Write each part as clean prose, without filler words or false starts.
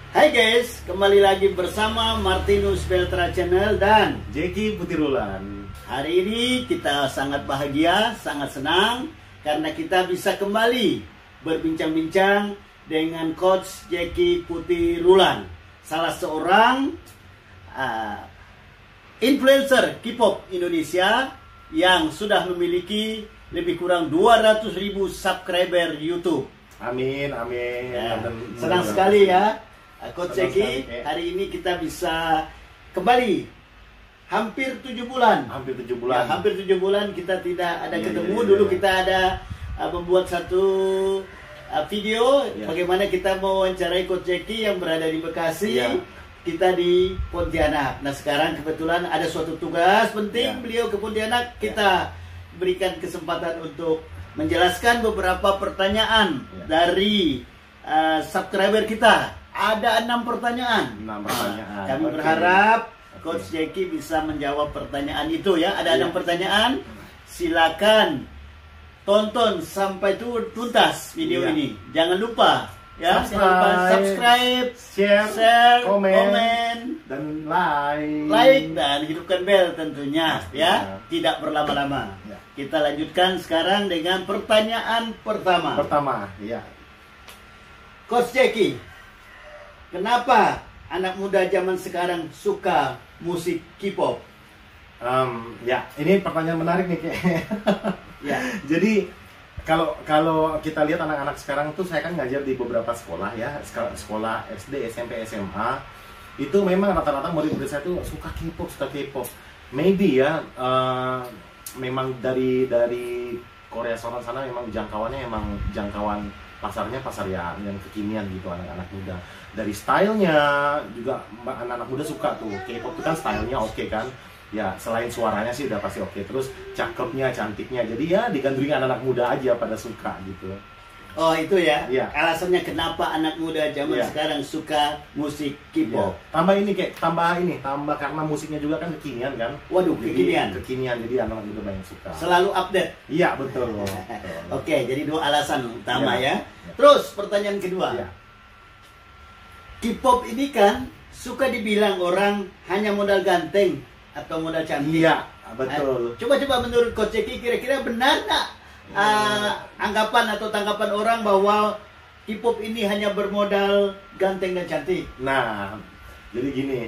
Hai guys, kembali lagi bersama Martinus Beltra Channel dan Jeki Putirulan. hari ini kita sangat bahagia, sangat senang karena kita bisa kembali berbincang-bincang dengan Coach Jeki Putirulan, salah seorang influencer K-pop Indonesia yang sudah memiliki lebih kurang 200.000 subscriber YouTube. Amin, amin. Ya, senang sekali ya, Coach Jeki. sekali, Hari ini kita bisa kembali hampir 7 bulan. Hampir 7 Ya, bulan. hampir 7 bulan kita tidak ada Iya, ketemu. iya, iya. Dulu kita ada membuat satu video Iya. bagaimana kita mewawancarai Coach Jeki yang berada di Bekasi. Iya. Kita di Pontianak. Nah, sekarang kebetulan ada suatu tugas penting, Iya. beliau ke Pontianak. Kita berikan kesempatan untuk menjelaskan beberapa pertanyaan Iya. dari subscriber kita. Ada 6 pertanyaan. 6 pertanyaan. Kami Oke. berharap Oke. Coach Jeki bisa menjawab pertanyaan itu ya. Ada Iya. 6 pertanyaan. Silakan tonton sampai tuntas video Iya. ini. Jangan lupa ya, jangan lupa subscribe, share, komen, dan like. like dan hidupkan bel tentunya Pastinya. ya. Tidak berlama-lama. Ya. Kita lanjutkan sekarang dengan pertanyaan pertama. Pertama, ya. Coach Jeki, kenapa anak muda zaman sekarang suka musik K-pop? Ya, ini pertanyaan menarik nih, Kek. Ya. Jadi kalau kita lihat anak-anak sekarang tuh, saya kan ngajar di beberapa sekolah ya, sekolah SD, SMP, SMA. Itu memang rata-rata murid-murid saya tuh suka K-pop. Maybe ya, memang dari Korea Selatan sana memang jangkauan pasarnya pasar yang kekinian gitu, anak-anak muda. Dari stylenya juga anak-anak muda suka tuh. K-pop itu kan stylenya oke kan. Ya, selain suaranya sih udah pasti oke. Terus cakepnya, cantiknya. Jadi ya digandrungi anak-anak muda aja pada suka gitu. Oh, itu ya. Iya. Alasannya kenapa anak muda zaman Iya. sekarang suka musik Ya. K-pop. Tambah karena musiknya juga kan kekinian kan. Waduh, Jadi, kekinian. Kekinian, jadi anak muda banyak suka. Selalu update. Iya, betul. Oke, jadi 2 alasan utama Iya. ya. Terus pertanyaan kedua. Iya. K-pop ini kan suka dibilang orang hanya modal ganteng atau modal cantik. Iya, betul. Coba-coba menurut Coach Jeki kira-kira benar nggak anggapan atau tanggapan orang bahwa K-pop ini hanya bermodal ganteng dan cantik? Nah, jadi gini,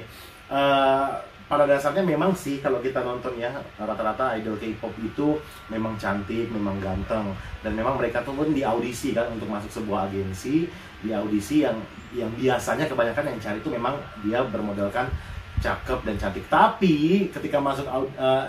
pada dasarnya memang sih kalau kita nonton ya, rata-rata idol K-pop itu memang cantik, memang ganteng, dan memang mereka tuh pun di audisi kan untuk masuk sebuah agensi, di audisi yang biasanya kebanyakan yang cari itu memang dia bermodalkan cakep dan cantik. Tapi ketika masuk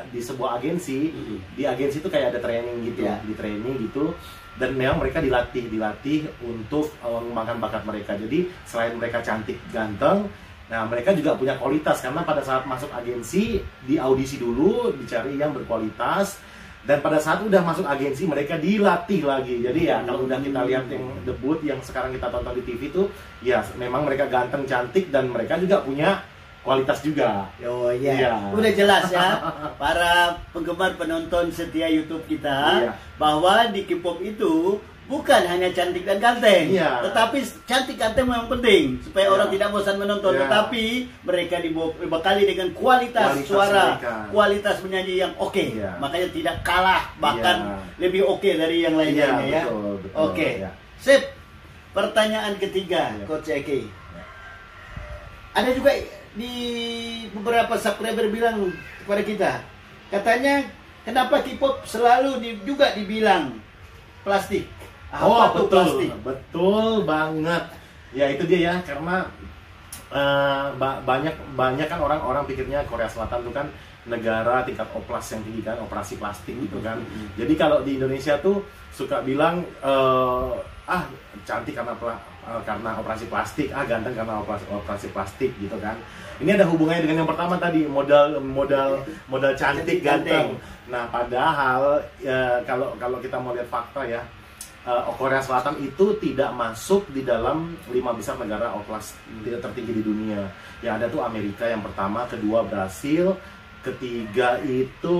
di sebuah agensi, di agensi itu kayak ada training gitu, Ya. di training gitu. Dan memang mereka dilatih untuk mengembangkan bakat mereka. Jadi selain mereka cantik, ganteng, nah mereka juga punya kualitas. Karena pada saat masuk agensi, di audisi dulu, dicari yang berkualitas. Dan pada saat udah masuk agensi, mereka dilatih lagi. Jadi ya kalau udah kita lihat yang debut, yang sekarang kita tonton di TV itu, ya memang mereka ganteng, cantik, dan mereka juga punya kualitas juga. Oh iya, Iya. udah jelas ya para penggemar penonton setia YouTube kita Iya. bahwa di K-pop itu bukan hanya cantik dan ganteng, Iya. tetapi cantik ganteng memang penting supaya Iya. orang tidak bosan menonton. Iya. Tetapi mereka dibekali dengan kualitas suara, mereka. kualitas menyanyi yang oke, Iya. makanya tidak kalah, bahkan Iya. lebih oke dari yang lainnya ya. betul. Oke, Ya. sip. Pertanyaan ketiga, Iya. Coach Eki. Ada juga di beberapa subscriber bilang kepada kita, katanya kenapa K-pop selalu juga dibilang plastik? Apa tuh plastik? Betul banget. Ya itu dia ya, karena banyak kan orang pikirnya Korea Selatan itu kan negara tingkat oplas yang tinggi kan, operasi plastik gitu kan. Jadi kalau di Indonesia tuh suka bilang cantik karena operasi plastik, ganteng karena operasi plastik gitu kan. Ini ada hubungannya dengan yang pertama tadi, modal cantik, ganteng. Nah, padahal kalau kita mau lihat fakta ya, Korea Selatan itu tidak masuk di dalam 5 besar negara oplas tertinggi di dunia. Yang ada tuh Amerika yang pertama, kedua Brasil, ketiga itu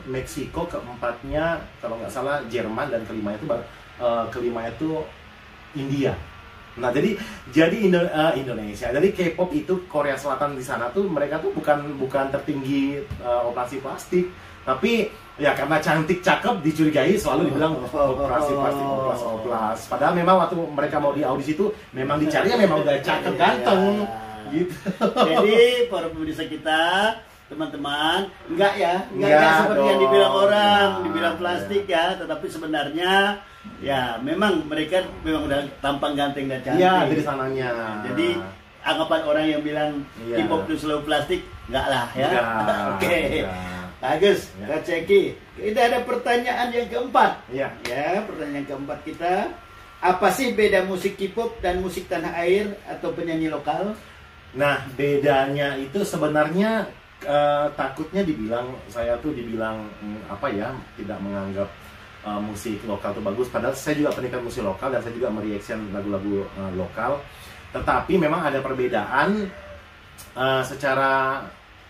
Meksiko, keempatnya kalau nggak salah Jerman, dan kelima itu India. Nah, Indonesia. Jadi K-pop itu Korea Selatan di sana tuh mereka tuh bukan tertinggi operasi plastik, tapi ya karena cantik cakep dicurigai selalu dibilang operasi plastik, oplas. Padahal memang waktu mereka mau di audisi itu memang dicari ya memang udah cakep ganteng gitu. Jadi para pemirsa kita, teman-teman, enggak seperti yang dibilang orang, dibilang plastik ya, tetapi sebenarnya ya memang mereka memang udah tampang ganteng dan cantik. Iya, dari sananya. Jadi anggapan orang yang bilang K-pop itu selalu plastik, enggak lah ya. Oke. Bagus, Kak Ceki. Kita ada pertanyaan yang keempat. Iya. Ya, pertanyaan keempat kita. Apa sih beda musik K-pop dan musik tanah air atau penyanyi lokal? Nah, bedanya itu sebenarnya takutnya saya tuh dibilang tidak menganggap musik lokal itu bagus. Padahal saya juga penikmat musik lokal dan saya juga mereaction lagu-lagu lokal. Tetapi memang ada perbedaan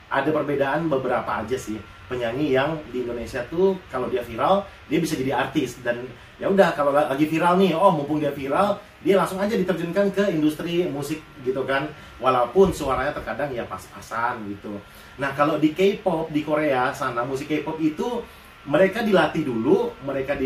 ada perbedaan beberapa aja sih. Penyanyi yang di Indonesia tuh kalau dia viral dia bisa jadi artis, dan ya udah kalau lagi viral nih, mumpung dia viral dia langsung aja diterjunkan ke industri musik gitu kan, walaupun suaranya terkadang ya pas-pasan gitu. Nah, kalau di K-pop di Korea sana, musik K-pop itu mereka dilatih dulu, mereka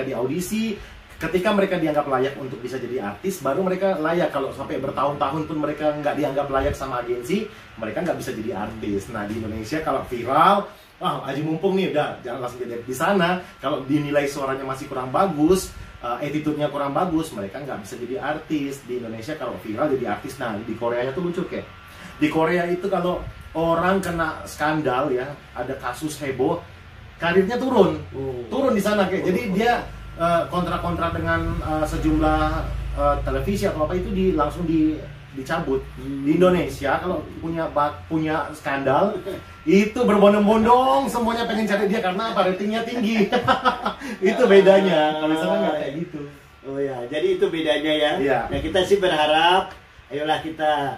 diaudisi. Ketika mereka dianggap layak untuk bisa jadi artis, baru mereka layak. Kalau sampai bertahun-tahun pun mereka nggak dianggap layak sama agensi, mereka nggak bisa jadi artis. Nah, di Indonesia kalau viral, aji mumpung nih, udah jangan langsung jadi di sana. Kalau dinilai suaranya masih kurang bagus, attitude-nya kurang bagus, mereka nggak bisa jadi artis. Di Indonesia kalau viral jadi artis. Nah, di Koreanya tuh lucu kayak. Di Korea itu kalau orang kena skandal ya, ada kasus heboh, karirnya turun di sana kayak. Jadi dia kontrak-kontrak dengan sejumlah televisi atau apa itu langsung dicabut. Di Indonesia kalau punya skandal itu berbondong-bondong semuanya pengen cari dia karena apa? Ratingnya tinggi. Itu bedanya. Kalau sana nggak kayak gitu. Oh ya, jadi itu bedanya ya. Iya. Nah, kita sih berharap, ayolah kita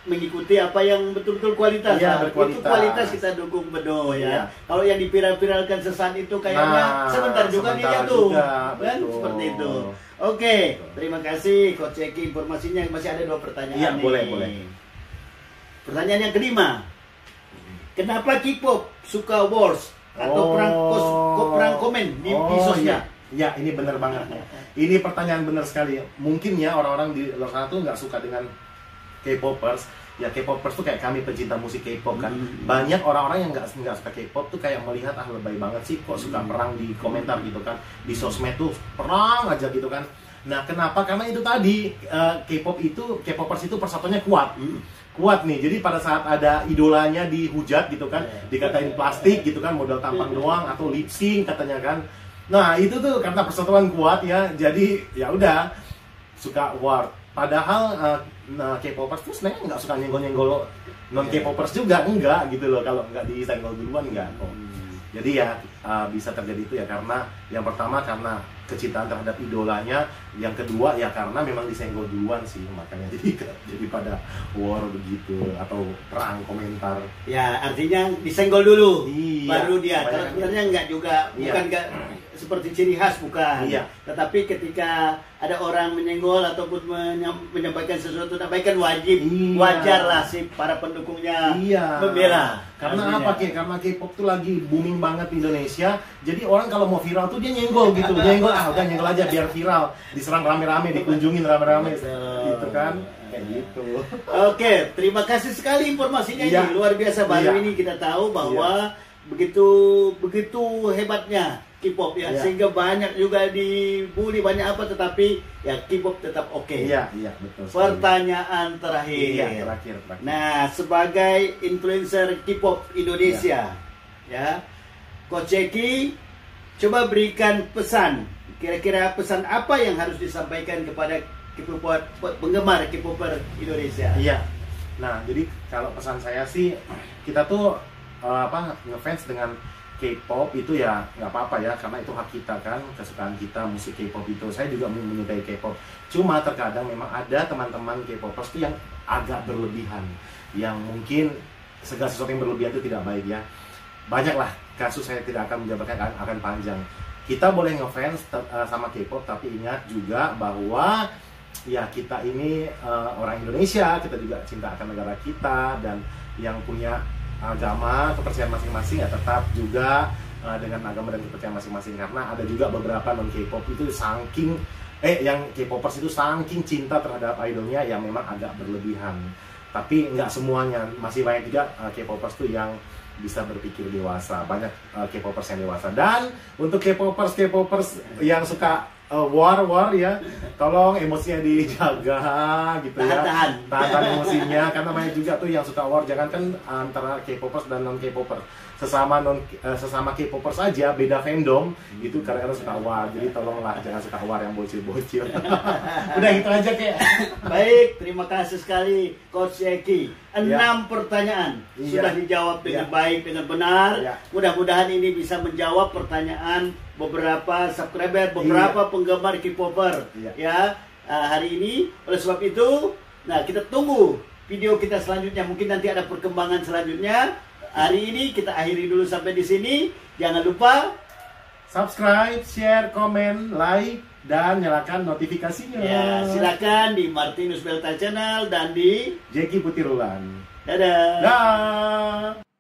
mengikuti apa yang betul-betul kualitas. Iya, itu kualitas kita dukung penuh ya. Iya. Kalau yang diviral-viralkan sesaat itu kayaknya sebentar juga dia jatuh. Kan seperti itu. Oke, terima kasih Coach Eki informasinya. Masih ada 2 pertanyaan. Iya, nih. boleh. Pertanyaan yang kelima. Kenapa K-pop suka wars atau perang komen di sosmed? Ya, ini benar banget. Ini pertanyaan benar sekali. Mungkin ya orang-orang di luar sana tuh nggak suka dengan K-popers. Ya, K-popers tuh kayak kami pecinta musik K-pop kan. Banyak orang-orang yang nggak suka K-pop tuh kayak melihat lebay banget sih kok suka perang di komentar gitu kan. Di sosmed tuh perang aja gitu kan. Nah, kenapa? Karena itu tadi K-popers itu persatuannya kuat. Kuat nih. Jadi pada saat ada idolanya dihujat gitu kan, dikatain plastik gitu kan, modal tampang doang atau lip sync katanya kan. Nah, itu tuh karena persatuan kuat ya. Jadi ya udah suka war. Padahal K-popers tuh sebenarnya nggak suka nyenggol-nyenggol non K-popers juga, enggak gitu loh. Kalau nggak disenggol duluan enggak kok. Jadi ya bisa terjadi itu ya karena yang pertama karena kecintaan terhadap idolanya, yang kedua ya karena memang disenggol duluan sih, makanya jadi pada war begitu atau perang komentar. Ya, artinya disenggol dulu, baru dia. Kalau sebenarnya enggak juga, bukan enggak seperti ciri khas, bukan. Iya. Tetapi ketika ada orang menyenggol ataupun menyampaikan sesuatu, sampaikan wajarlah si para pendukungnya membela. Karena apa karena K-pop tuh lagi booming banget di Indonesia. Jadi orang kalau mau viral tuh dia nyenggol gitu, udah nyenggol aja biar viral, diserang rame-rame, dikunjungin rame-rame, gitu kan. Kayak gitu. Oke, terima kasih sekali informasinya ini luar biasa. Baru ini kita tahu bahwa begitu hebatnya K-pop ya, sehingga banyak juga dibully banyak apa, tetapi ya K-pop tetap oke. Iya, betul. Pertanyaan terakhir. Iya, terakhir. Nah, sebagai influencer K-pop Indonesia, ya, Coach Eki, coba berikan pesan. Kira-kira pesan apa yang harus disampaikan kepada penggemar K-popper Indonesia? Iya. Nah, jadi kalau pesan saya sih, kita tuh ngefans dengan K-pop itu ya nggak apa-apa ya, karena itu hak kita kan, kesukaan kita musik K-pop itu. Saya juga menyukai K-pop. Cuma terkadang memang ada teman-teman K-popers itu yang agak berlebihan, yang mungkin segala sesuatu yang berlebihan itu tidak baik ya. Banyaklah kasus, saya tidak akan menjabarkan, akan panjang. kita boleh ngefans sama K-pop, tapi ingat juga bahwa ya kita ini orang Indonesia, kita juga cinta akan negara kita, dan yang punya agama, kepercayaan masing-masing ya tetap juga dengan agama dan kepercayaan masing-masing, karena ada juga beberapa non K-pop itu saking yang K-popers itu saking cinta terhadap idolnya yang memang agak berlebihan. Tapi nggak semuanya, masih banyak juga K-popers tuh yang bisa berpikir dewasa, banyak K-popers yang dewasa. Dan untuk K-popers yang suka war ya, tolong emosinya dijaga gitu ya, tahan emosinya, karena banyak juga tuh yang suka war. Jangan kan antara K-popers dan non K-popers, sesama K-popers saja beda fandom itu kadang-kadang suka war. Jadi tolonglah jangan suka war yang bocil-bocil. Udah gitu aja kayak. Baik, terima kasih sekali Coach Eki. 6 pertanyaan sudah dijawab dengan baik, dengan benar. Mudah-mudahan ini bisa menjawab pertanyaan beberapa subscriber, beberapa penggemar K-popper ya hari ini. Oleh sebab itu, nah kita tunggu video kita selanjutnya. Mungkin nanti ada perkembangan selanjutnya. Hari ini kita akhiri dulu sampai di sini. Jangan lupa subscribe, share, komen, like, dan nyalakan notifikasinya. Ya, silakan di Martinus Belta Channel dan di Jeki Putirulan. Dadah. Dah.